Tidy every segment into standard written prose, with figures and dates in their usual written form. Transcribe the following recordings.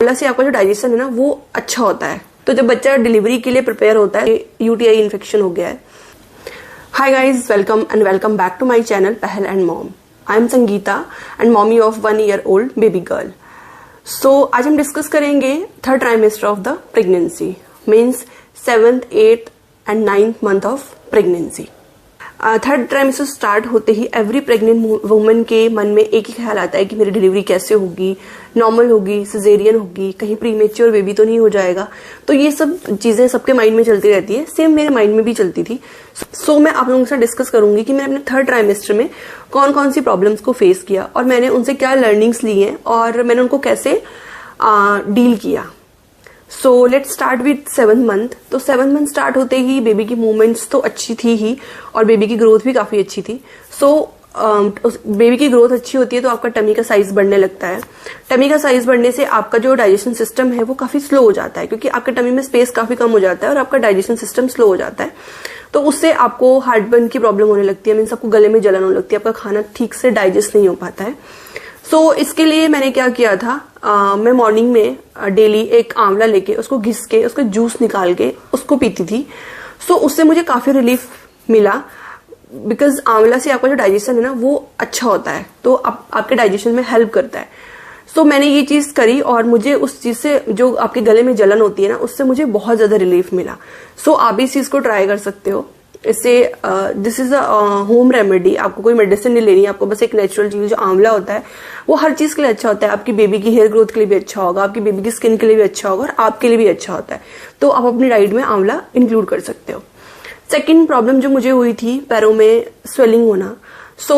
आंवला से आपका जो डाइजेशन है ना वो अच्छा होता है। तो जब बच्चा डिलीवरी के लिए प्रिपेयर होता है, यूटीआई इन्फेक्शन हो गया है। Hi guys, welcome back to my channel Pahal and mom. I am Sangeeta and mommy of 1 year old baby girl. So आज हम डिस्कस करेंगे third trimester of the pregnancy, means 7th, 8th and 9th month of pregnancy. Third trimester start होते ही every pregnant woman के मन में एक ही ख्याल आता है कि मेरी डिलीवरी कैसे होगी, नॉर्मल होगी, सिजेरियन होगी, कहीं प्रीमेच्योर बेबी तो नहीं हो जाएगा। तो ये सब चीजें सबके माइंड में चलती रहती है, सेम मेरे माइंड में भी चलती थी। सो मैं आप लोगों के साथ डिस्कस करूंगी कि मैंने अपने थर्ड ट्राइमेस्टर में कौन कौन सी प्रॉब्लम्स को फेस किया और मैंने उनसे क्या लर्निंग्स ली हैं और मैंने उनको कैसे डील किया। So let's start with 7th month. तो 7th मंथ स्टार्ट होते ही बेबी की मूवमेंट्स तो अच्छी थी ही और बेबी की ग्रोथ भी काफी अच्छी थी। सो बेबी की ग्रोथ अच्छी होती है तो आपका टमी का साइज बढ़ने लगता है। टमी का साइज बढ़ने से आपका जो डाइजेशन सिस्टम है वो काफी स्लो हो जाता है, क्योंकि आपके टमी में स्पेस काफी कम हो जाता है और आपका डाइजेशन सिस्टम स्लो हो जाता है। तो उससे आपको हार्टबर्न की प्रॉब्लम होने लगती है, मीन्स आपको गले में जलन होने लगती है, आपका खाना ठीक से डाइजेस्ट नहीं हो पाता है। सो इसके लिए मैंने क्या किया था, मैं मॉर्निंग में डेली एक आंवला लेके उसको घिस के उसका जूस निकाल के उसको पीती थी। सो उससे मुझे काफी रिलीफ मिला, बिकॉज आंवला से आपका जो डाइजेशन है ना वो अच्छा होता है, तो आपके डाइजेशन में हेल्प करता है। सो मैंने ये चीज करी और मुझे उस चीज से जो आपके गले में जलन होती है ना उससे मुझे बहुत ज्यादा रिलीफ मिला। सो आप इस चीज को ट्राई कर सकते हो। इससे this is a home remedy, आपको कोई मेडिसिन नहीं लेनी है, आपको बस एक नेचुरल चीज जो आंवला होता है वो हर चीज के लिए अच्छा होता है। आपकी बेबी की हेयर ग्रोथ के लिए भी अच्छा होगा, आपकी बेबी की स्किन के लिए भी अच्छा होगा और आपके लिए भी अच्छा होता है। तो आप अपनी डाइट में आंवला इंक्लूड कर सकते हो। सेकेंड प्रॉब्लम जो मुझे हुई थी, पैरों में स्वेलिंग होना। So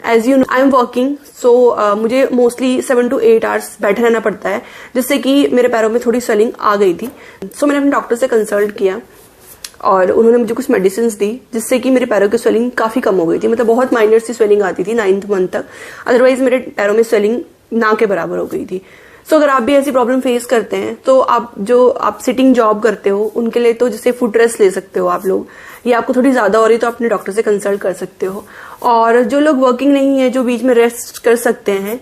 as you know I am working, so मुझे मोस्टली 7 to 8 आवर्स बैठे रहना पड़ता है, जिससे कि मेरे पैरों में थोड़ी स्वेलिंग आ गई थी। सो मैंने अपने डॉक्टर से कंसल्ट किया और उन्होंने मुझे कुछ मेडिसिन दी, जिससे कि मेरे पैरों की स्वेलिंग काफी कम हो गई थी। मतलब बहुत माइनर सी स्वेलिंग आती थी 9th मंथ तक, अदरवाइज मेरे पैरों में स्वेलिंग ना के बराबर हो गई थी। सो अगर आप भी ऐसी प्रॉब्लम फेस करते हैं तो आप सिटिंग जॉब करते हो उनके लिए तो जैसे फुट रेस्ट ले सकते हो आप लोग, या आपको थोड़ी ज्यादा हो रही तो अपने डॉक्टर से कंसल्ट कर सकते हो। और जो लोग वर्किंग नहीं है, जो बीच में रेस्ट कर सकते हैं,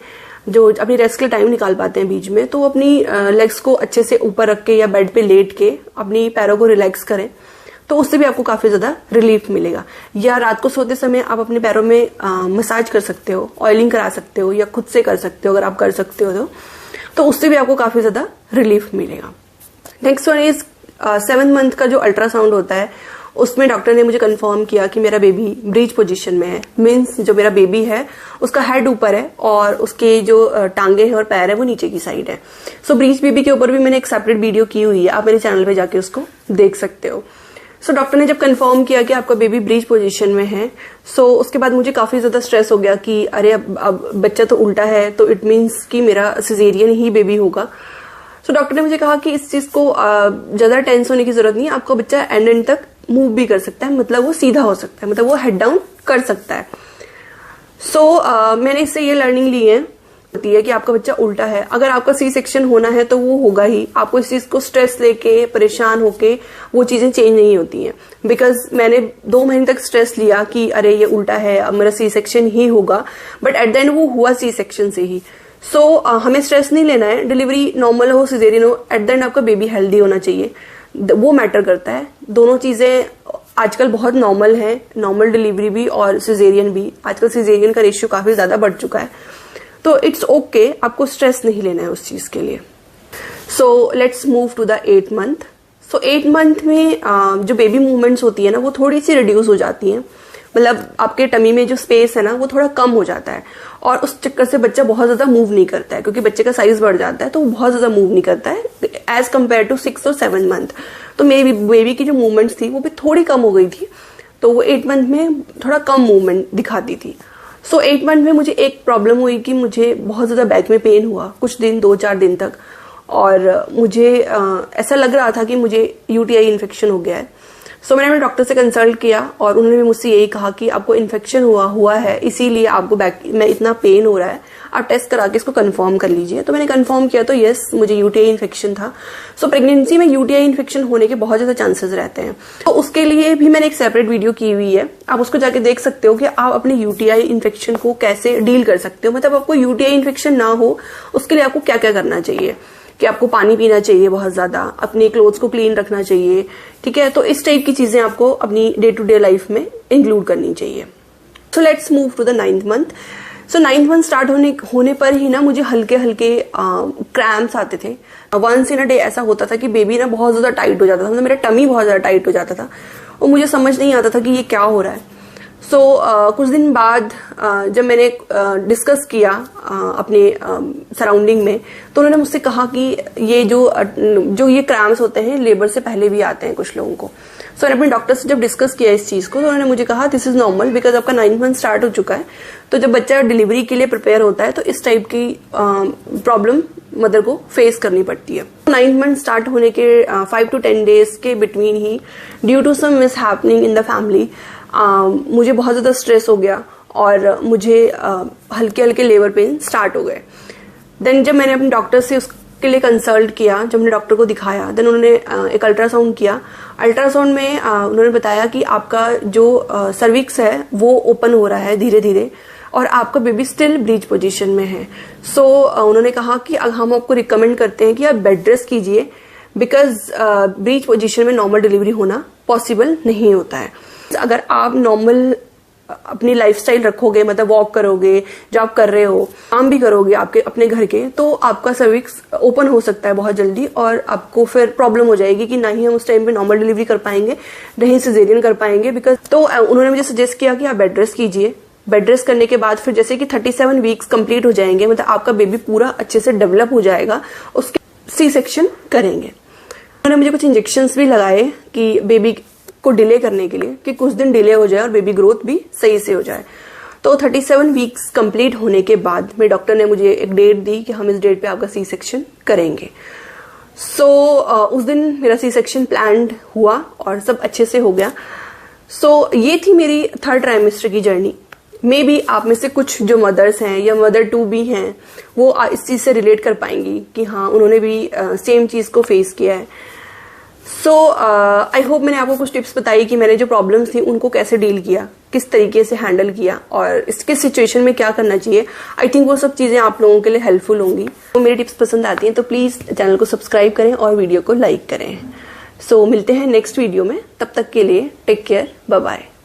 जो अपनी रेस्ट के लिए टाइम निकाल पाते हैं बीच में, तो अपनी लेग्स को अच्छे से ऊपर रख के या बेड पे लेट के अपनी पैरों को रिलैक्स करें, तो उससे भी आपको काफी ज्यादा रिलीफ मिलेगा। या रात को सोते समय आप अपने पैरों में मसाज कर सकते हो, ऑयलिंग करा सकते हो या खुद से कर सकते हो अगर आप कर सकते हो तो उससे भी आपको काफी ज्यादा रिलीफ मिलेगा। Next one is 7th month का जो अल्ट्रासाउंड होता है, उसमें डॉक्टर ने मुझे कंफर्म किया कि मेरा बेबी ब्रीच पोजीशन में है। मीन्स जो मेरा बेबी है उसका हेड ऊपर है और उसके जो टांगे हैं और पैर है वो नीचे की साइड है। सो ब्रीच बेबी के ऊपर भी मैंने एक सेपरेट वीडियो की हुई है, आप मेरे चैनल पे जाके उसको देख सकते हो। सो डॉक्टर ने जब कंफर्म किया कि आपका बेबी ब्रीच पोजीशन में है, सो उसके बाद मुझे काफी ज्यादा स्ट्रेस हो गया कि अरे अब बच्चा तो उल्टा है, तो इट मीन्स कि मेरा सिजेरियन ही बेबी होगा। सो डॉक्टर ने मुझे कहा कि इस चीज को ज्यादा टेंस होने की जरूरत नहीं है, आपका बच्चा एंड तक मूव भी कर सकता है, मतलब वो सीधा हो सकता है, मतलब वो हेड डाउन कर सकता है। सो मैंने इससे ये लर्निंग ली है होती है कि आपका बच्चा उल्टा है। अगर आपका सी सेक्शन होना है तो वो होगा ही, आपको इस चीज को स्ट्रेस लेके परेशान होके वो चीजें चेंज नहीं होती हैं। बिकॉज मैंने 2 महीने तक स्ट्रेस लिया कि अरे ये उल्टा है, अब मेरा सी सेक्शन ही होगा, बट एट द एंड वो हुआ सी सेक्शन से ही। सो हमें स्ट्रेस नहीं लेना है, डिलीवरी नॉर्मल हो सिजेरियन हो, एट द एंड आपका बेबी हेल्दी होना चाहिए, वो मैटर करता है। दोनों चीजें आजकल बहुत नॉर्मल है, नॉर्मल डिलीवरी भी और सिजेरियन भी। आजकल सिजेरियन का रेशियो काफी ज्यादा बढ़ चुका है, तो इट्स ओके, आपको स्ट्रेस नहीं लेना है उस चीज के लिए। So let's move to the 8th month. सो 8th मंथ में जो बेबी मूवमेंट्स होती है ना वो थोड़ी सी रिड्यूस हो जाती हैं, मतलब आपके टमी में जो स्पेस है ना वो थोड़ा कम हो जाता है और उस चक्कर से बच्चा बहुत ज्यादा मूव नहीं करता है, क्योंकि बच्चे का साइज बढ़ जाता है तो वो बहुत ज्यादा मूव नहीं करता है एज कम्पेयर टू 6th और 7th मंथ। तो मेरी बेबी की जो मूवमेंट्स थी वो भी थोड़ी कम हो गई थी, तो वो 8th मंथ में थोड़ा कम मूवमेंट दिखाती थी। सो 8th मंथ में मुझे एक प्रॉब्लम हुई कि मुझे बहुत ज्यादा बैक में पेन हुआ कुछ दिन, 2-4 दिन तक, और मुझे ऐसा लग रहा था कि मुझे यूटीआई इन्फेक्शन हो गया है। सो मैंने अपने डॉक्टर से कंसल्ट किया और उन्होंने भी मुझसे यही कहा कि आपको इन्फेक्शन हुआ है, इसीलिए आपको बैक में इतना पेन हो रहा है, आप टेस्ट करा के इसको कंफर्म कर लीजिए। तो मैंने कंफर्म किया तो यस, मुझे यूटीआई इन्फेक्शन था। सो प्रेगनेंसी में यूटीआई इन्फेक्शन होने के बहुत ज्यादा चांसेस रहते हैं, तो उसके लिए भी मैंने एक सेपरेट वीडियो की हुई है, आप उसको जाके देख सकते हो कि आप अपने यूटीआई इन्फेक्शन को कैसे डील कर सकते हो, मतलब आपको यूटीआई इन्फेक्शन ना हो उसके लिए आपको क्या क्या करना चाहिए। कि आपको पानी पीना चाहिए बहुत ज्यादा, अपने क्लोथ्स को क्लीन रखना चाहिए, ठीक है। तो इस टाइप की चीजें आपको अपनी डे टू डे लाइफ में इंक्लूड करनी चाहिए। So let's move to the 9th month. So 9th month start होने पर ही ना मुझे हल्के हल्के क्रैम्प्स आते थे। वंस इन अ डे ऐसा होता था कि बेबी ना बहुत ज्यादा टाइट हो जाता था, मतलब मेरा टमी बहुत ज्यादा टाइट हो जाता था और मुझे समझ नहीं आता था कि ये क्या हो रहा है। सो कुछ दिन बाद जब मैंने डिस्कस किया अपने सराउंडिंग में, तो उन्होंने मुझसे कहा कि ये जो ये क्रैम्प्स होते हैं लेबर से पहले भी आते हैं कुछ लोगों को। सो मैंने अपने डॉक्टर से जब डिस्कस किया इस चीज को, तो उन्होंने मुझे कहा दिस इज नॉर्मल, बिकॉज आपका 9th मंथ स्टार्ट हो चुका है। तो जब बच्चा डिलीवरी के लिए प्रिपेयर होता है तो इस टाइप की प्रॉब्लम मदर को फेस करनी पड़ती है। 9th मंथ स्टार्ट होने के 5 to 10 डेज के बिटवीन ही, due to some mishappening in the family, मुझे बहुत ज्यादा स्ट्रेस हो गया और मुझे हल्के हल्के लेबर पेन स्टार्ट हो गए। देन जब मैंने अपने डॉक्टर से उसके लिए कंसल्ट किया, जब मैंने डॉक्टर को दिखाया, देन उन्होंने एक अल्ट्रासाउंड किया। अल्ट्रासाउंड में उन्होंने बताया कि आपका जो सर्विक्स है वो ओपन हो रहा है धीरे धीरे और आपका बेबी स्टिल ब्रीच पोजीशन में है। सो उन्होंने कहा कि हम आपको रिकमेंड करते हैं कि आप बेड रेस्ट कीजिए, बिकॉज ब्रीच पोजीशन में नॉर्मल डिलीवरी होना पॉसिबल नहीं होता है। अगर आप नॉर्मल अपनी लाइफस्टाइल रखोगे, मतलब वॉक करोगे, जॉब कर रहे हो, काम भी करोगे आपके अपने घर के, तो आपका सर्विक्स ओपन हो सकता है बहुत जल्दी और आपको फिर प्रॉब्लम हो जाएगी कि ना ही हम उस टाइम पे नॉर्मल डिलीवरी कर पाएंगे, ना ही सिजेरियन कर पाएंगे। बिकॉज तो उन्होंने मुझे सजेस्ट किया कि आप बेड रेस्ट कीजिए। बेड रेस्ट करने के बाद फिर जैसे कि 37 वीक्स कंप्लीट हो जाएंगे, मतलब आपका बेबी पूरा अच्छे से डेवलप हो जाएगा, उसके सी सेक्शन करेंगे। उन्होंने मुझे कुछ इंजेक्शंस भी लगाए कि बेबी को डिले करने के लिए, कि कुछ दिन डिले हो जाए और बेबी ग्रोथ भी सही से हो जाए। तो 37 वीक्स कंप्लीट होने के बाद मेरे डॉक्टर ने मुझे एक डेट दी कि हम इस डेट पे आपका सी सेक्शन करेंगे। सो उस दिन मेरा सी सेक्शन प्लान्ड हुआ और सब अच्छे से हो गया। सो ये थी मेरी 3rd ट्राइमेस्टर की जर्नी। मे बी आप में से कुछ जो मदर्स हैं या मदर टू भी हैं, वो इस चीज से रिलेट कर पाएंगी कि हाँ उन्होंने भी सेम चीज को फेस किया है। सो आई होप मैंने आपको कुछ टिप्स बताई कि मैंने जो प्रॉब्लम्स थी उनको कैसे डील किया, किस तरीके से हैंडल किया और इसके सिचुएशन में क्या करना चाहिए। आई थिंक वो सब चीजें आप लोगों के लिए हेल्पफुल होंगी। तो मेरी टिप्स पसंद आती हैं तो प्लीज चैनल को सब्सक्राइब करें और वीडियो को लाइक करें। सो मिलते हैं नेक्स्ट वीडियो में, तब तक के लिए टेक केयर, बाय बाय।